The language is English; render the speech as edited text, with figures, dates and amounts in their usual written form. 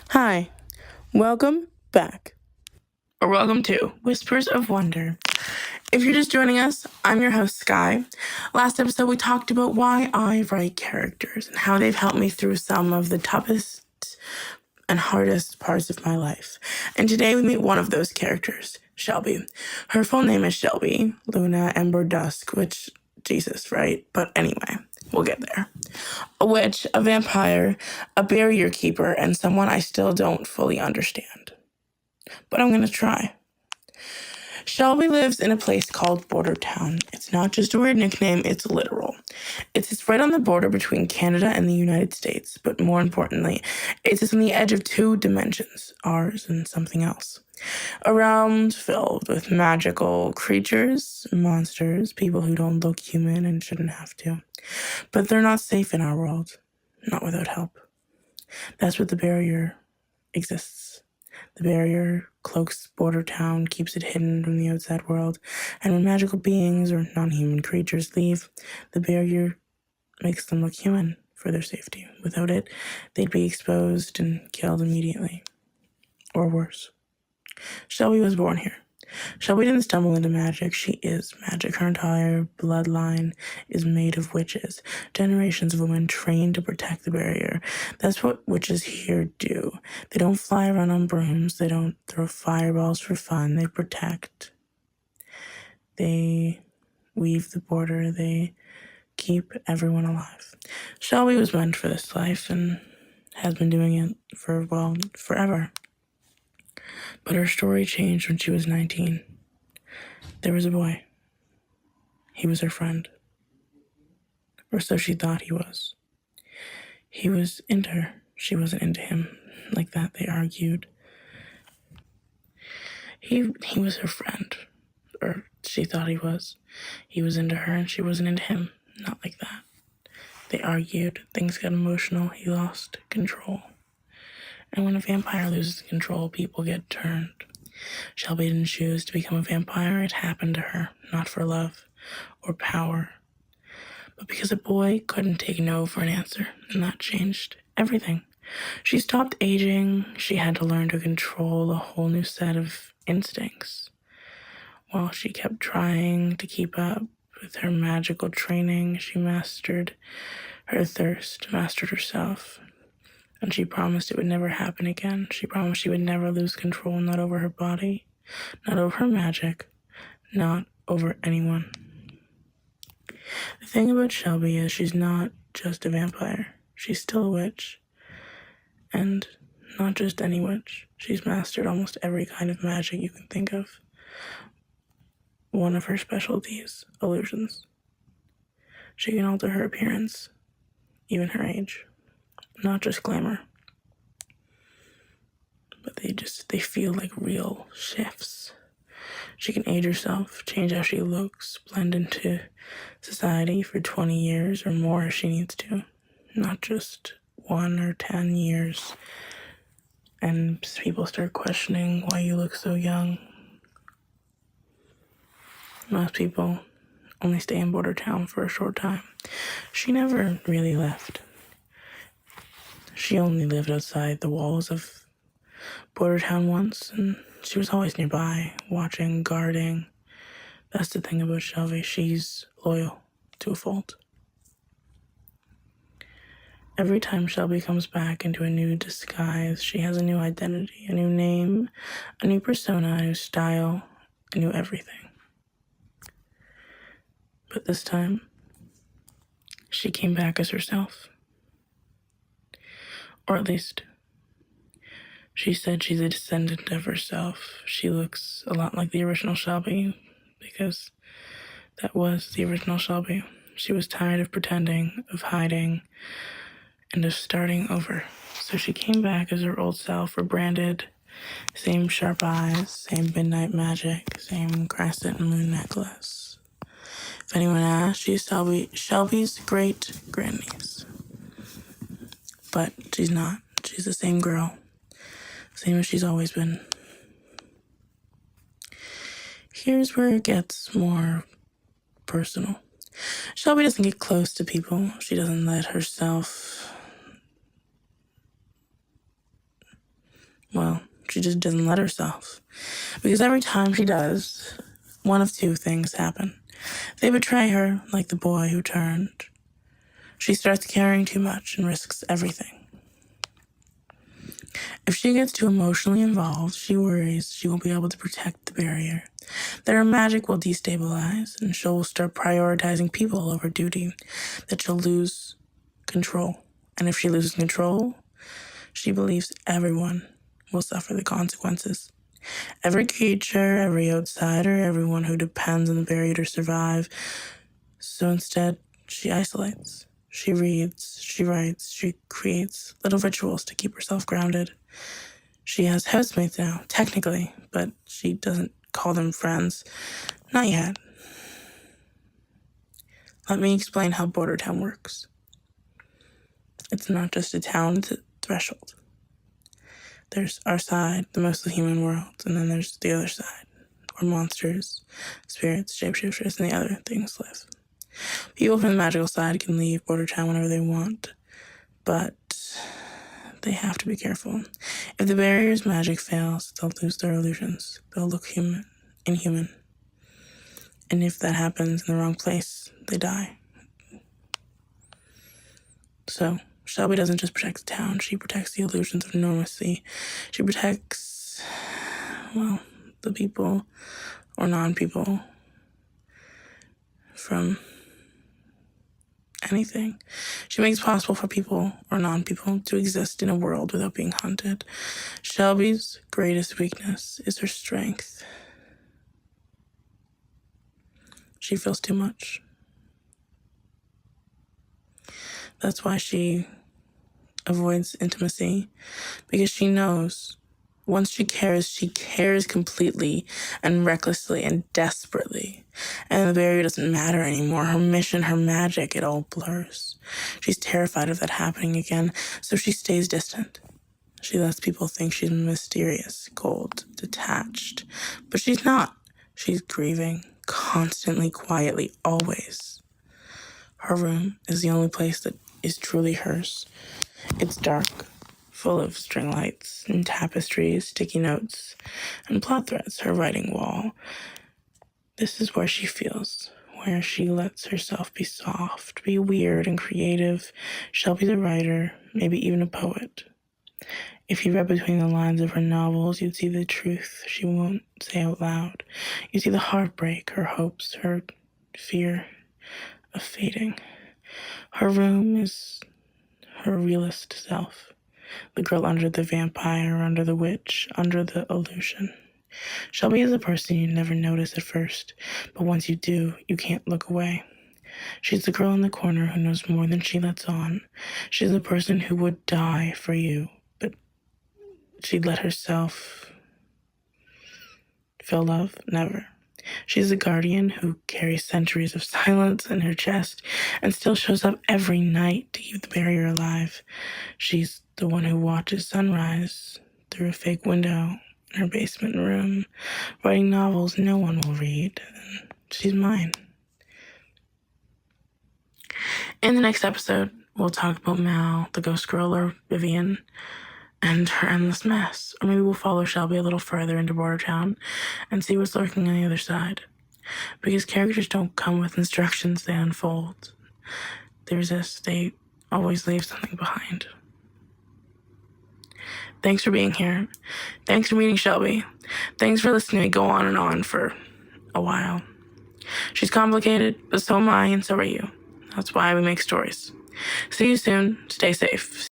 Hi, welcome back, or welcome to Whispers of Wonder. If you're just joining us, I'm your host, Sky. Last episode, we talked about why I write characters and how they've helped me through some of the toughest and hardest parts of my life. And today we meet one of those characters, Shelby. Her full name is Shelby, Luna, Ember, Dusk, which, Jesus, right? But anyway, we'll get there. A witch, a vampire, a barrier keeper, and someone I still don't fully understand. But I'm gonna try. Shelby lives in a place called Border Town. It's not just a weird nickname, it's literal. It's right on the border between Canada and the United States, but more importantly, it's on the edge of two dimensions, ours and something else. A realm filled with magical creatures, monsters, people who don't look human and shouldn't have to. But they're not safe in our world, not without help. That's what the barrier exists. The barrier cloaks Border Town, keeps it hidden from the outside world, and when magical beings or non-human creatures leave, the barrier makes them look human for their safety. Without it, they'd be exposed and killed immediately. Or worse. Shelby was born here. Shelby didn't stumble into magic. She is magic. Her entire bloodline is made of witches. Generations of women trained to protect the barrier. That's what witches here do. They don't fly around on brooms. They don't throw fireballs for fun. They protect. They weave the border. They keep everyone alive. Shelby was meant for this life and has been doing it for, forever. But her story changed when she was 19. There was a boy. He was her friend. Or so she thought he was. He was into her. She wasn't into him. Like that, they argued. He was her friend. Or she thought he was. He was into her and she wasn't into him. Not like that. They argued. Things got emotional. He lost control. And when a vampire loses control, people get turned. Shelby didn't choose to become a vampire. It happened to her, not for love or power, but because a boy couldn't take no for an answer, and that changed everything. She stopped aging. She had to learn to control a whole new set of instincts. While she kept trying to keep up with her magical training, she mastered her thirst, mastered herself. And she promised it would never happen again. She promised she would never lose control, not over her body, not over her magic, not over anyone. The thing about Shelby is she's not just a vampire. She's still a witch. And not just any witch. She's mastered almost every kind of magic you can think of. One of her specialties, illusions. She can alter her appearance, even her age. Not just glamour. But they feel like real shifts. She can age herself, change how she looks, blend into society for 20 years or more if she needs to. Not just 1 or 10 years. And people start questioning why you look so young. Most people only stay in Border Town for a short time. She never really left. She only lived outside the walls of Border Town once, and she was always nearby, watching, guarding. That's the thing about Shelby. She's loyal to a fault. Every time Shelby comes back into a new disguise, she has a new identity, a new name, a new persona, a new style, a new everything. But this time, she came back as herself. Or at least, she said she's a descendant of herself. She looks a lot like the original Shelby, because that was the original Shelby. She was tired of pretending, of hiding, and of starting over. So she came back as her old self, rebranded, same sharp eyes, same midnight magic, same crescent and moon necklace. If anyone asks, she's Shelby's great-grandniece. But she's not. She's the same girl. Same as she's always been. Here's where it gets more personal. Shelby doesn't get close to people. She doesn't let herself Well, she just doesn't let herself. Because every time she does, one of two things happen. They betray her, like the boy who turned. She starts caring too much and risks everything. If she gets too emotionally involved, she worries she won't be able to protect the barrier, that her magic will destabilize, and she'll start prioritizing people over duty, that she'll lose control. And if she loses control, she believes everyone will suffer the consequences. Every creature, every outsider, everyone who depends on the barrier to survive. So instead, she isolates. She reads, she writes, she creates little rituals to keep herself grounded. She has housemates now, technically, but she doesn't call them friends. Not yet. Let me explain how Border Town works. It's not just a town, it's a threshold. There's our side, the mostly human world, and then there's the other side, where monsters, spirits, shapeshifters, and the other things live. People from the magical side can leave Border Town whenever they want, but they have to be careful. If the barrier's magic fails, they'll lose their illusions. They'll look inhuman. And if that happens in the wrong place, they die. So, Shelby doesn't just protect the town, she protects the illusions of normalcy. She protects, well, the people or non-people from anything. She makes it possible for people or non-people to exist in a world without being hunted. Shelby's greatest weakness is her strength. She feels too much. That's why she avoids intimacy, because she knows once she cares completely and recklessly and desperately. And the barrier doesn't matter anymore. Her mission, her magic, it all blurs. She's terrified of that happening again, so she stays distant. She lets people think she's mysterious, cold, detached. But she's not. She's grieving, constantly, quietly, always. Her room is the only place that is truly hers. It's dark, full of string lights and tapestries, sticky notes, and plot threads, her writing wall. This is where she feels, where she lets herself be soft, be weird and creative. Shelby's a writer, maybe even a poet. If you read between the lines of her novels, you'd see the truth she won't say out loud. You see the heartbreak, her hopes, her fear of fading. Her room is her realist self. The girl under the vampire, under the witch, under the illusion. Shelby is a person you never notice at first, but once you do, you can't look away. She's the girl in the corner who knows more than she lets on. She's the person who would die for you, but she'd let herself feel love? Never. She's a guardian who carries centuries of silence in her chest and still shows up every night to keep the barrier alive. She's the one who watches sunrise through a fake window in her basement room, writing novels no one will read. She's mine. In the next episode, we'll talk about Mal, the ghost girl, or Vivian, and her endless mess. Or maybe we'll follow Shelby a little further into Border Town and see what's lurking on the other side. Because characters don't come with instructions, they unfold. They resist, they always leave something behind. Thanks for being here. Thanks for meeting Shelby. Thanks for listening to me go on and on for a while. She's complicated, but so am I, and so are you. That's why we make stories. See you soon. Stay safe.